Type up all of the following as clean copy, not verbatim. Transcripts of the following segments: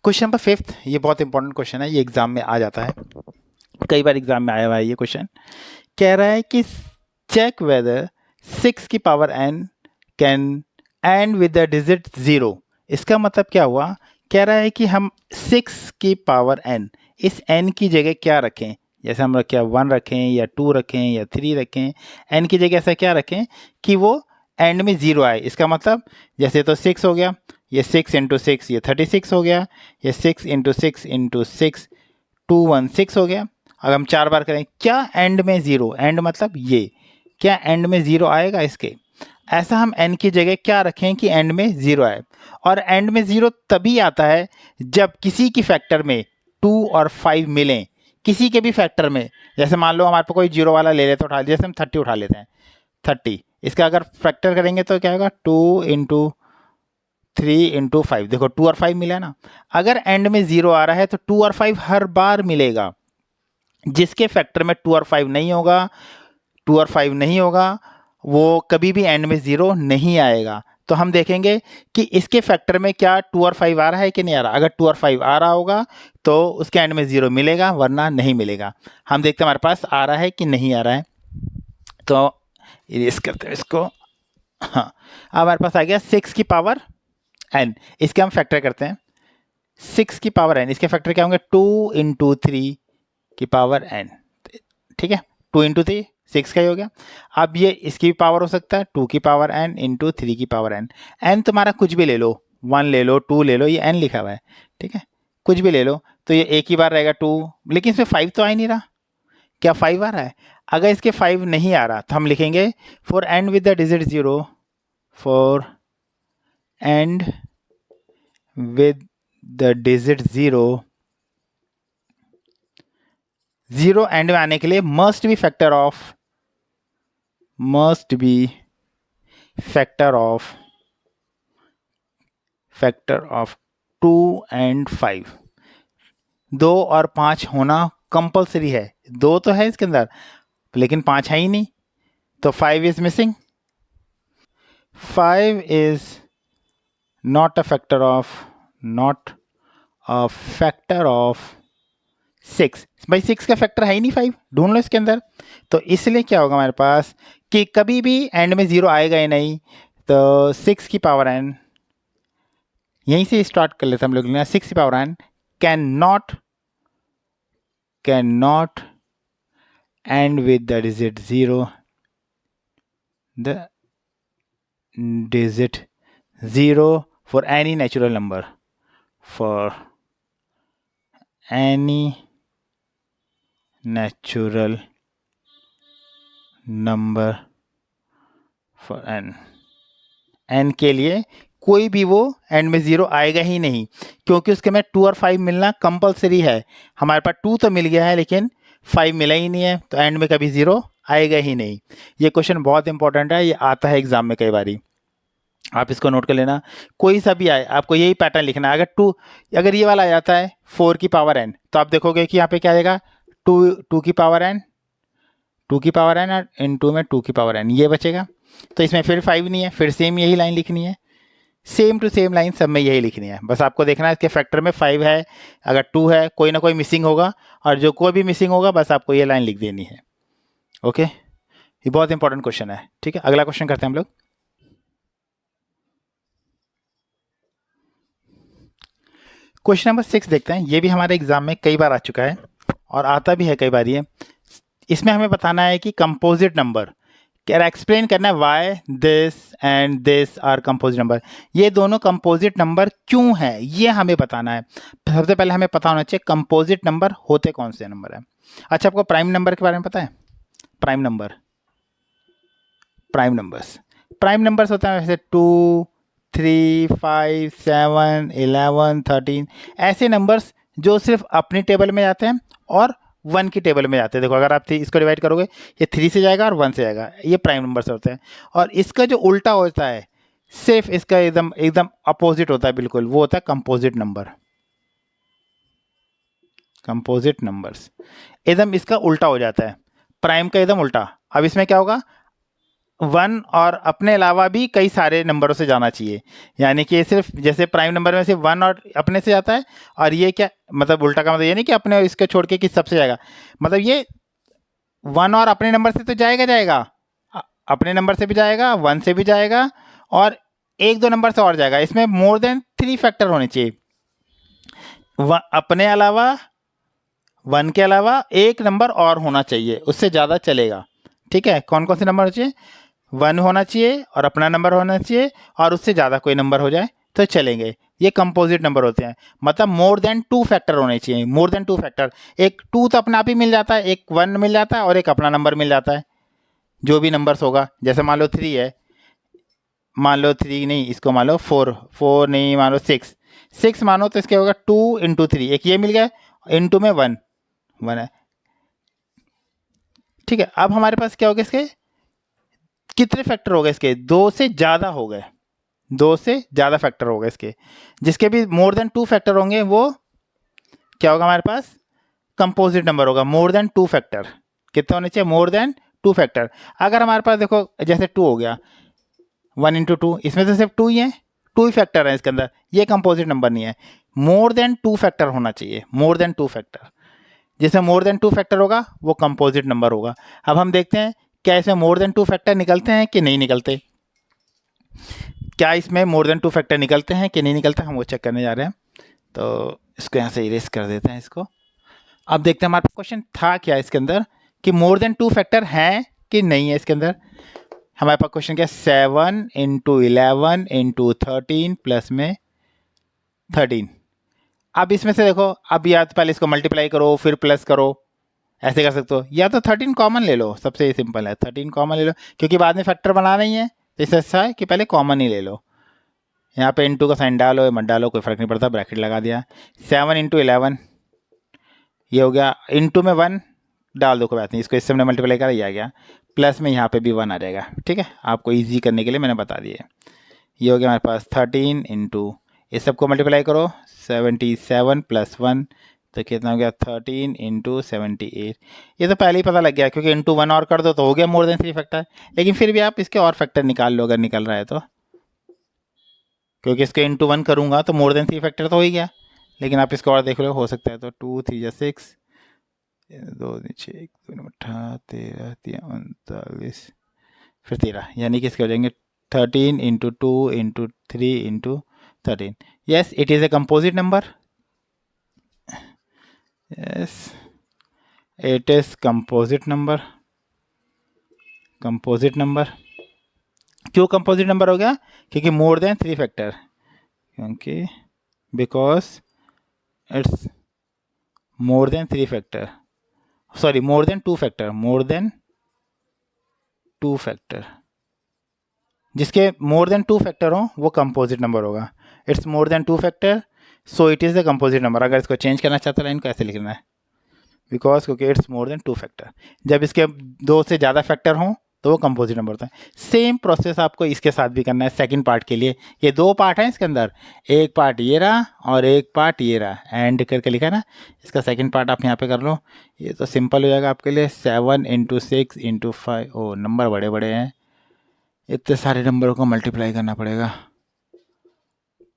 Question number 5, ये बहुत important question है, ये एग्जाम में आ जाता है, कई बार एग्जाम में आया हुआ है ये क्वेश्चन। कह रहा है कि चेक वेदर 6 की power n can and with the digit 0। इसका मतलब क्या हुआ? कह रहा है कि हम 6 की पावर n, इस n की जगह क्या रखें? जैसे हम क्या 1 रखें या 2 रखें या 3 रखें, n की जगह ऐसा क्या रखें कि वो एंड में 0 आए। इसका मतलब जैसे तो 6 हो गया, ये 6 इंटू 6 ये 36 हो गया, ये 6 इंटू 6 इंटू 6 216 हो गया। अगर हम 4 बार करें, क्या एंड में 0, एंड मतलब ये, क्या एंड में 0 आएगा इसके? ऐसा हम n की जगह क्या रखें कि एंड में 0 आए। और एंड में 0 तभी आता है जब किसी की फैक्टर में 2 और 5 मिलें, किसी के भी फैक्टर में। जैसे मान लो हमारे पास कोई 0 वाला ले लेते उठा, जैसे हम 30 उठा लेते हैं, 30 इसका अगर फैक्टर करेंगे तो क्या होगा? 2 इंटू 3 इंटू 5, देखो 2 और 5 मिला ना। अगर एंड में 0 आ रहा है तो 2 और 5 हर बार मिलेगा। जिसके फैक्टर में 2 और 5 नहीं होगा, 2 और 5 नहीं होगा, वो कभी भी एंड में 0 नहीं आएगा। तो हम देखेंगे कि इसके फैक्टर में क्या 2 और 5 आ रहा है कि नहीं आ रहा। अगर 2 और 5 आ रहा होगा तो उसके एंड में 0 मिलेगा, वरना नहीं मिलेगा। हम देखते हैं हमारे पास आ रहा है कि नहीं आ रहा है, तो इरेज करते हैं इसको। हाँ, अब हमारे पास आ गया 6 की पावर n, इसके हम फैक्टर करते हैं। 6 की पावर n, इसके फैक्टर क्या होंगे? 2 इंटू 3 की पावर n, ठीक है। 2 इंटू 3 6 का ही हो गया। अब ये इसकी भी पावर हो सकता है 2 की पावर n इंटू 3 की पावर n। n तुम्हारा कुछ भी ले लो, 1 ले लो, 2 ले लो, ये n लिखा हुआ है, ठीक है, कुछ भी ले लो। तो ये एक ही बार रहेगा 2, लेकिन इसमें 5 तो आ ही नहीं रहा। क्या 5 आ रहा है? अगर इसके 5 नहीं आ रहा तो हम लिखेंगे for and with the digit 0, for and with the digit 0, 0 and में आने के लिए must be factor of, must be factor of 2 and 5। 2 और 5 होना कंपलसरी है। 2 तो है इसके अंदर लेकिन 5 है ही नहीं, तो 5 is missing. 5 is not a factor of 6। भाई 6 का फैक्टर है ही नहीं 5, ढूंढ लो इसके अंदर। तो इसलिए क्या होगा हमारे पास कि कभी भी एंड में 0 आएगा ही नहीं। तो 6 की पावर n, यहीं से स्टार्ट कर लेते हम लोग, 6 की power n can not and with the digit 0, the digit 0 for any natural number, for any natural number, for n के लिए कोई भी वो एंड में 0 आएगा ही नहीं, क्योंकि उसके में 2 और 5 मिलना कंपलसरी है। हमारे पास 2 तो मिल गया है लेकिन 5 मिला ही नहीं है, तो एंड में कभी 0 आएगा ही नहीं। ये क्वेश्चन बहुत इंपॉर्टेंट है, ये आता है एग्जाम में कई बारी, आप इसको नोट कर लेना। कोई सा भी आए आपको यही पैटर्न लिखना है। अगर ये वाला आ जाता है 4 की पावर n, तो आप देखोगे कि यहाँ पे क्या आएगा? 2 की पावर n, 2 की पावर n और इन 2 में 2 की पावर n, ये बचेगा। तो इसमें फिर 5 नहीं है, फिर सेम यही लाइन लिखनी है, सेम टू सेम लाइन सब में यही लिखनी है। बस आपको देखना है इसके फैक्टर में 5 है, अगर 2 है, कोई ना कोई मिसिंग होगा, और जो कोई भी मिसिंग होगा बस आपको ये लाइन लिख देनी है। ओके, ये बहुत इंपॉर्टेंट क्वेश्चन है, ठीक है। अगला क्वेश्चन करते हैं हम लोग। क्वेश्चन नंबर 6 देखते हैं, ये भी हमारे एग्जाम में कई बार आ चुका है और आता भी है कई बार ये। इसमें हमें बताना है कि कंपोजिट नंबर, क्या एक्सप्लेन करना है why this and this are composite number, ये दोनों कंपोजिट नंबर क्यों है, ये हमें बताना है। सबसे पहले हमें पता होना चाहिए कंपोजिट नंबर होते कौन से नंबर है। अच्छा, आपको प्राइम नंबर के बारे में पता है? प्राइम नंबर्स होता है वैसे 2, 3, 5, 7, 11, 13, ऐसे नंबर्स जो सिर्फ अपनी टेबल में जाते हैं और 1 की टेबल में जाते हैं। देखो अगर आप इसको डिवाइड करोगे, ये 3 से जाएगा और 1 से जाएगा, ये प्राइम नंबर्स होते हैं। और इसका जो उल्टा होता है, सिर्फ इसका एकदम एकदम अपोजिट होता है बिल्कुल, वो होता है कंपोजिट नंबर्स। एकदम इसका उल्टा हो जाता है, प्राइम का एकदम उल्टा। अब इसमें क्या होगा? वन और अपने अलावा भी कई सारे नंबरों से जाना चाहिए। यानी कि ये सिर्फ जैसे प्राइम नंबर में सिर्फ वन और अपने से जाता है, और ये क्या मतलब उल्टा का मतलब ये नहीं कि अपने इसके छोड़ के किस सबसे जाएगा, मतलब ये वन और अपने नंबर से तो जाएगा, अपने नंबर से भी जाएगा, वन से भी जाएगा, और एक दो नंबर से और जाएगा। इसमें मोर देन 3 फैक्टर होने चाहिए। अपने अलावा, वन के अलावा एक नंबर और होना चाहिए, उससे ज़्यादा चलेगा। ठीक है, कौन कौन से नंबर चाहिए? वन होना चाहिए और अपना नंबर होना चाहिए, और उससे ज़्यादा कोई नंबर हो जाए तो चलेंगे। ये कंपोजिट नंबर होते हैं, मतलब मोर देन 2 फैक्टर होने चाहिए। मोर देन 2 फैक्टर, एक 2 तो अपने आप ही मिल जाता है, एक 1 मिल जाता है और एक अपना नंबर मिल जाता है, जो भी नंबर्स होगा। जैसे मान लो 3 है, मान लो 3 नहीं, इसको मान लो 4, 4 नहीं, मान लो 6, 6 मानो तो इसके होगा 2 इंटू 3, एक ये मिल गया, इंटू में 1 है। ठीक है, अब हमारे पास क्या हो गया, इसके कितने फैक्टर हो गए? इसके 2 से ज़्यादा हो गए, 2 से ज़्यादा फैक्टर हो गए इसके। जिसके भी मोर देन 2 फैक्टर होंगे वो क्या होगा हमारे पास? कंपोजिट नंबर होगा। मोर देन 2 फैक्टर कितने होने चाहिए? मोर देन 2 फैक्टर। अगर हमारे पास देखो जैसे 2 हो गया, 1 इंटू 2, इसमें तो सिर्फ 2 ही है, 2 ही फैक्टर है इसके अंदर, ये कंपोजिट नंबर नहीं है। मोर देन 2 फैक्टर होना चाहिए, मोर देन 2 फैक्टर। जिसमें मोर देन 2 फैक्टर होगा वो कंपोजिट नंबर होगा। अब हम देखते हैं क्या इसमें मोर देन 2 फैक्टर निकलते हैं कि नहीं निकलते। क्या इसमें मोर देन 2 फैक्टर निकलते हैं कि नहीं निकलते, हम वो चेक करने जा रहे हैं। तो इसको यहाँ से इरेज कर देते हैं इसको। अब देखते हैं हमारा क्वेश्चन था क्या इसके अंदर, कि मोर देन 2 फैक्टर हैं कि नहीं है इसके अंदर। हमारे पास क्वेश्चन क्या, 7 इंटू 11 इंटू 13 प्लस में 13। अब इसमें से देखो, अब या तो पहले इसको मल्टीप्लाई करो फिर प्लस करो, ऐसे कर सकते हो, या तो 13 कॉमन ले लो, सबसे सिंपल है 13 कॉमन ले लो, क्योंकि बाद में फैक्टर बनाना ही है, तो इससे अच्छा है कि पहले कॉमन ही ले लो। यहाँ पे इंटू का साइन डालो या मत डालो कोई फ़र्क नहीं पड़ता, ब्रैकेट लगा दिया। 7 इंटू 11 ये हो गया, इंटू में 1 डाल दो कोई बात नहीं, इसको इससे हमने मल्टीप्लाई करा, ये आ गया, प्लस में यहाँ पे भी 1 आ जाएगा। ठीक है, आपको ईजी करने के लिए मैंने बता दिया। ये हो गया हमारे पास 13 इंटू, इस सबको मल्टीप्लाई करो, 77 प्लस 1 तो कितना हो गया, 13 इंटू 78। ये तो पहले ही पता लग गया, क्योंकि इंटू 1 और कर दो तो हो गया मोर देन 3 फैक्टर। लेकिन फिर भी आप इसके और फैक्टर निकाल लो अगर निकल रहा है तो, क्योंकि इसके इंटू 1 करूँगा तो मोर देन 3 फैक्टर तो हो ही गया। लेकिन आप इसको और देख लो, हो सकता है तो 2 3 या 6, 2 6 2 18 13 39 फिर 13, यानी कि इसके हो जाएंगे 13 into 2 into 3 into 13। yes, it is a composite number. yes, it is composite number. composite number क्यों कंपोजिट नंबर हो गया? क्योंकि मोर देन 3 फैक्टर, क्योंकि because it's more then 3 factor, sorry more than 2 factor, more than 2 factor. जिसके मोर than 2 factor हो वो composite number होगा। It's more than 2 factor, so it is the composite number. अगर इसको चेंज करना चाहता है लाइन को ऐसे लिखना है, बिकॉज क्योंकि इट्स मोर देन 2 फैक्टर। जब इसके 2 से ज़्यादा फैक्टर हों तो वो कंपोजिट नंबर होता है। सेम प्रोसेस आपको इसके साथ भी करना है सेकंड पार्ट के लिए। ये 2 पार्ट हैं इसके अंदर, एक पार्ट ये रहा और एक पार्ट ये रहा, एंड करके लिखा है ना, इसका सेकंड पार्ट आप यहाँ पे कर लो। ये तो सिंपल हो जाएगा आपके लिए, 7 इंटू 6 इंटू 5, ओ नंबर बड़े बड़े हैं, इतने सारे नंबरों को मल्टीप्लाई करना पड़ेगा,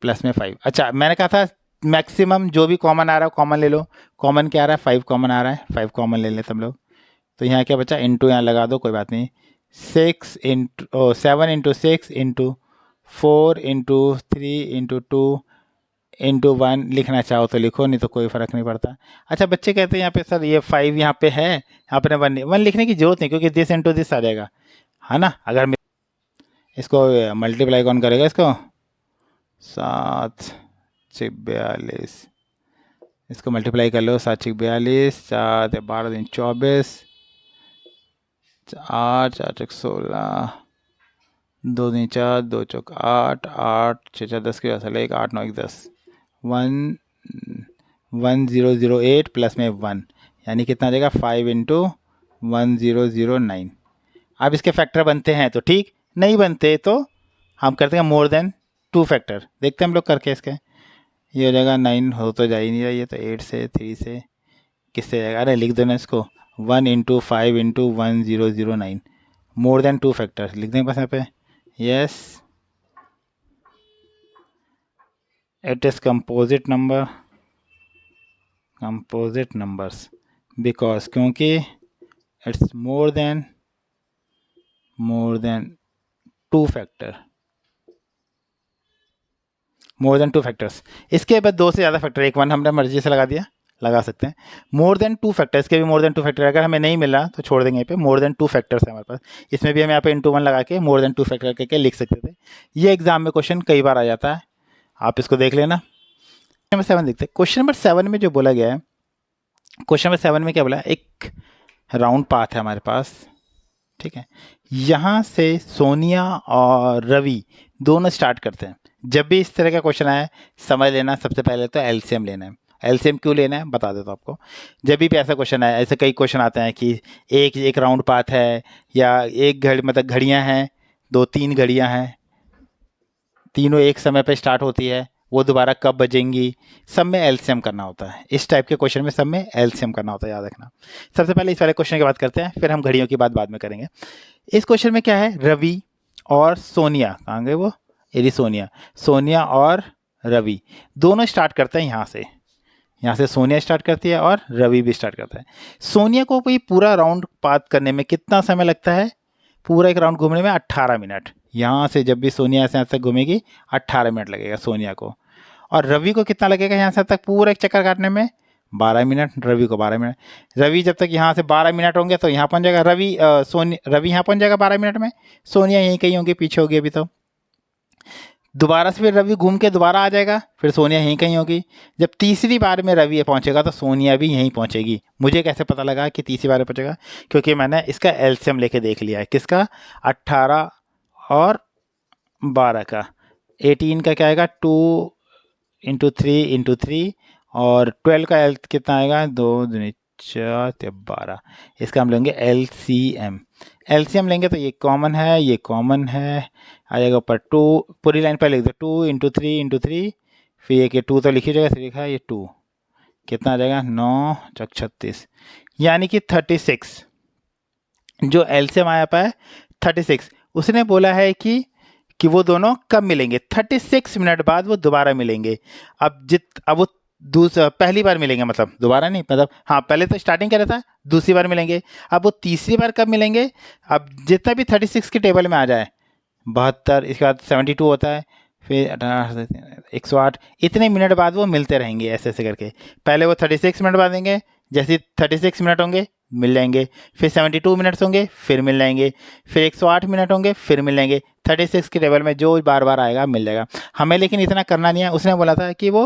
प्लस में 5। अच्छा, मैंने कहा था मैक्सिमम जो भी कॉमन आ रहा है कॉमन ले लो। कॉमन क्या आ रहा है? 5 कॉमन आ रहा है, 5 कॉमन ले लेते हम लोग। तो यहाँ क्या बचा, इंटू यहाँ लगा दो कोई बात नहीं, 6 into 7 into 6 into 4 into 3 into 2 into 1 लिखना चाहो तो लिखो, नहीं तो कोई फ़र्क नहीं पड़ता। अच्छा, बच्चे कहते हैं यहाँ पे सर ये 5 यहाँ पे है, यहाँ पर 1 लिखने की जरूरत नहीं, क्योंकि दिस इंटू दिस आ जाएगा, है ना। अगर इसको मल्टीप्लाई कौन करेगा, इसको 7 6 42, इसको मल्टीप्लाई कर लो, 7 6 42, 4 12 दिन 24, 8 4 1 16, 2 दिन 4 2 चौक 8, 8 6 4 10 के असल 1 8 9 1 10, 1008 प्लस में 1, यानी कितना आ जाएगा 5 इंटू 1009। अब इसके फैक्टर बनते हैं तो ठीक, नहीं बनते तो हम करते हैं मोर देन 2 फैक्टर। देखते हैं हम लोग करके इसके। ये हो जाएगा 9, हो तो जा ही नहीं रहा ये तो, 8 से 3 से किससे जाएगा, अरे लिख दो ना इसको, 1 into 5 into 1009, more than 2 factor लिख देंगे बस यहाँ पे, yes it is composite numbers because क्योंकि it's more than 2 factor, more than 2 factors. इसके बाद 2 से ज़्यादा फैक्टर, एक 1 हमने मर्जी से लगा सकते हैं। मोर देन 2 फैक्टर, इसके भी मोर देन 2 फैक्टर, अगर हमें नहीं मिला तो छोड़ देंगे पे, मोर देन 2 फैक्टर्स है हमारे पास। इसमें भी हम यहाँ पे इंटू 1 लगा के मोर देन 2 फैक्टर करके लिख सकते थे। ये एग्जाम में क्वेश्चन कई बार आ जाता है, आप इसको देख लेना। नंबर 7 देखते हैं। क्वेश्चन नंबर 7 में जो बोला गया है, क्वेश्चन नंबर 7 में क्या बोला, एक राउंड पाथ है हमारे पास, ठीक है। यहाँ से सोनिया और रवि दोनों स्टार्ट करते हैं। जब भी इस तरह का क्वेश्चन आए समझ लेना, सबसे पहले तो एलसीएम लेना है। एलसीएम क्यों लेना है बता देता हूँ आपको। जब भी ऐसा क्वेश्चन आए, ऐसे कई क्वेश्चन आते हैं कि एक राउंड पाथ है, या एक घड़ी मतलब घड़ियाँ हैं, 2-3 घड़ियाँ हैं, तीनों एक समय पे स्टार्ट होती है, वो दोबारा कब बजेंगी, सब में एलसीएम करना होता है। इस टाइप के क्वेश्चन में सब में एलसीएम करना होता है, याद रखना। सबसे पहले इस वाले क्वेश्चन की बात करते हैं, फिर हम घड़ियों की बात बाद में करेंगे। इस क्वेश्चन में क्या है, रवि और सोनिया, कहाँ गए वो, ये सोनिया और रवि दोनों स्टार्ट करते हैं यहाँ से सोनिया स्टार्ट करती है और रवि भी स्टार्ट करता है। सोनिया को कोई पूरा राउंड पाथ करने में कितना समय लगता है, पूरा एक राउंड घूमने में 18 मिनट। यहाँ से जब भी सोनिया ऐसे तक घूमेगी 18 मिनट लगेगा सोनिया को। और रवि को कितना लगेगा यहाँ से तक पूरा एक चक्कर काटने में, 12 मिनट। रवि को 12 मिनट। रवि जब तक यहाँ से 12 मिनट होंगे तो यहाँ पहुँच जाएगा रवि, रवि यहाँ पहुँच जाएगा 12 मिनट में, सोनिया यहीं कहीं होगी, पीछे होगी अभी तो। दोबारा से फिर रवि घूम के दोबारा आ जाएगा, फिर सोनिया यहीं कहीं होगी। जब तीसरी बार में रवि पहुंचेगा तो सोनिया भी यहीं पहुंचेगी। मुझे कैसे पता लगा कि तीसरी बार पहुंचेगा, क्योंकि मैंने इसका एलसीएम लेके देख लिया है। किसका, 18 और 12 का। 18 का क्या आएगा, 2 × 3 × 3, और 12 का एल कितना आएगा, 2 दूनी 4 12। इसका हम लेंगे एलसीएम। एलसीएम लेंगे तो ये कॉमन है, ये कॉमन है, आ जाएगा ऊपर 2, पूरी लाइन पर लिख दो, 2 × 3 × 3, फिर एक 2 तो लिखी जगह से लिखा है, ये 2 कितना आ जाएगा, 9 × 36, यानी कि 36। जो एलसीएम आया पाया 36। उसने बोला है कि वो दोनों कब मिलेंगे, 36 मिनट बाद वो दोबारा मिलेंगे। अब वो पहली बार मिलेंगे, मतलब दोबारा नहीं, मतलब हाँ पहले तो स्टार्टिंग क्या रहता है, दूसरी बार मिलेंगे। अब वो तीसरी बार कब मिलेंगे, अब जितना भी 36 के टेबल में आ जाए, 72, इसके बाद 72 होता है, फिर 108, इतने मिनट बाद वो मिलते रहेंगे ऐसे ऐसे करके। पहले वो 36 मिनट बाद देंगे, जैसे 36 मिनट होंगे मिल जाएंगे, फिर 72 मिनट्स होंगे फिर मिल जाएंगे, फिर 108 मिनट होंगे फिर मिल जाएंगे। 36 के टेबल में जो बार बार आएगा मिल जाएगा हमें, लेकिन इतना करना नहीं है। उसने बोला था कि वो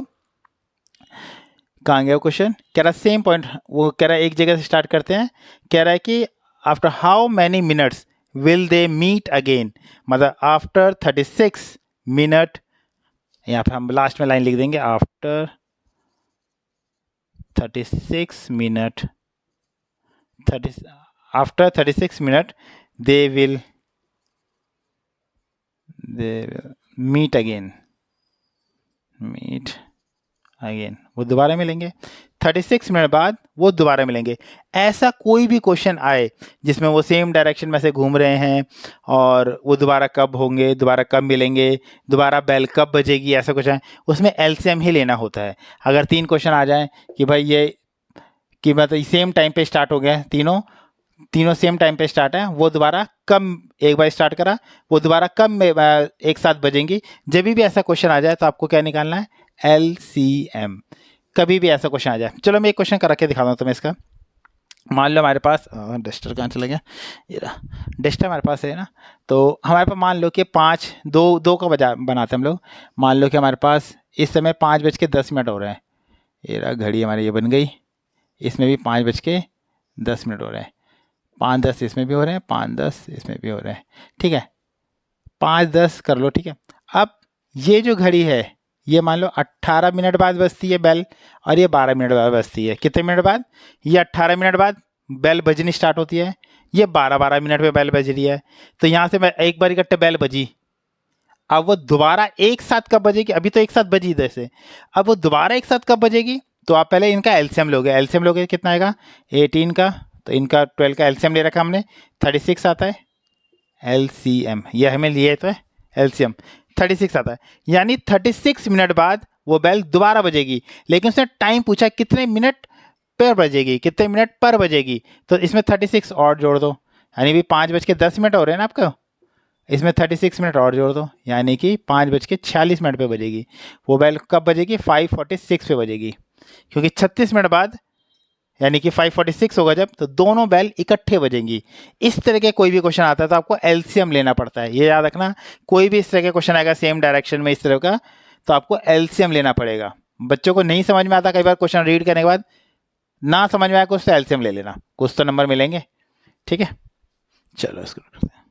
कहाँ गया क्वेश्चन, कह रहा सेम पॉइंट, वो कह रहा है एक जगह से स्टार्ट करते हैं, कह रहा है कि after how many minutes will they meet again, मतलब आफ्टर 36 मिनट, यहाँ पे हम लास्ट में लाइन लिख देंगे, after 36 minute, after 36 minute they will meet again, वो दोबारा मिलेंगे। 36 मिनट बाद वो दोबारा मिलेंगे। ऐसा कोई भी क्वेश्चन आए जिसमें वो सेम डायरेक्शन में से घूम रहे हैं और वो दोबारा कब होंगे, दोबारा कब मिलेंगे, दोबारा बेल कब बजेगी, ऐसा कुछ है, उसमें एलसीएम ही लेना होता है। अगर 3 क्वेश्चन आ जाए कि भाई ये कि मतलब सेम टाइम पे स्टार्ट हो गया, तीनों सेम टाइम पे स्टार्ट है, वो दोबारा कब एक बार स्टार्ट करा, वो दोबारा कब एक साथ बजेंगी। जब भी ऐसा क्वेश्चन आ जाए तो आपको क्या निकालना है, एलसीएम। कभी भी ऐसा क्वेश्चन आ जाए। चलो मैं एक क्वेश्चन कर रख के दिखाता हूँ तुम्हें इसका। मान लो हमारे पास डस्टर कहाँ चला गया, ये रहा डस्टर हमारे पास है ना। तो हमारे पास मान लो कि 5-2 का बजा बनाते हैं हम लोग। मान लो कि हमारे पास इस समय 5:10 हो रहे हैं, ये रहा घड़ी हमारी ये बन गई, इसमें भी 5:10 हो रहे हैं, 5:10 इसमें भी हो रहे हैं, 5:10 इसमें भी हो रहे हैं, ठीक है, 5:10 कर लो, ठीक है। अब ये जो घड़ी है ये मान लो 18 मिनट बाद बजती है बेल, और ये 12 मिनट बाद बजती है। कितने मिनट बाद, ये 18 मिनट बाद बेल बजनी स्टार्ट होती है, ये 12-12 मिनट में बेल बज रही है। तो यहाँ से मैं एक बार इकट्ठे बेल बजी, अब वो दोबारा एक साथ कब बजेगी, अभी तो एक साथ बजी इधर से, अब वो दोबारा एक साथ कब बजेगी, तो आप पहले इनका एलसीएम लोगे। एलसीएम लोगे कितना आएगा, 18 का, तो इनका 12 का एलसीएम ले रखा हमने, 36 आता है, LCM, ये हमें लिए तो है LCM 36 आता है, यानी 36 मिनट बाद वो बेल दोबारा बजेगी, लेकिन उसने टाइम पूछा कितने मिनट पर बजेगी, कितने मिनट पर बजेगी, तो इसमें 36 और जोड़ दो, यानी भी 5:10 हो रहे हैं ना आपका, इसमें 36 मिनट और जोड़ दो, यानी कि 5:46 पे बजेगी। वो बेल कब बजेगी? 5:46 पे बजेगी, क्योंकि 36 मिनट बाद यानी कि 5:46 होगा जब, तो दोनों बेल इकट्ठे बजेंगी। इस तरह के कोई भी क्वेश्चन आता है तो आपको एलसीएम लेना पड़ता है, ये याद रखना। कोई भी इस तरह का क्वेश्चन आएगा सेम डायरेक्शन में इस तरह का, तो आपको एलसीएम लेना पड़ेगा। बच्चों को नहीं समझ में आता कई बार क्वेश्चन रीड करने के बाद, ना समझ में आया कुछ तो एलसीएम ले लेना, कुछ तो नंबर मिलेंगे। ठीक है, चलो इसको करते हैं।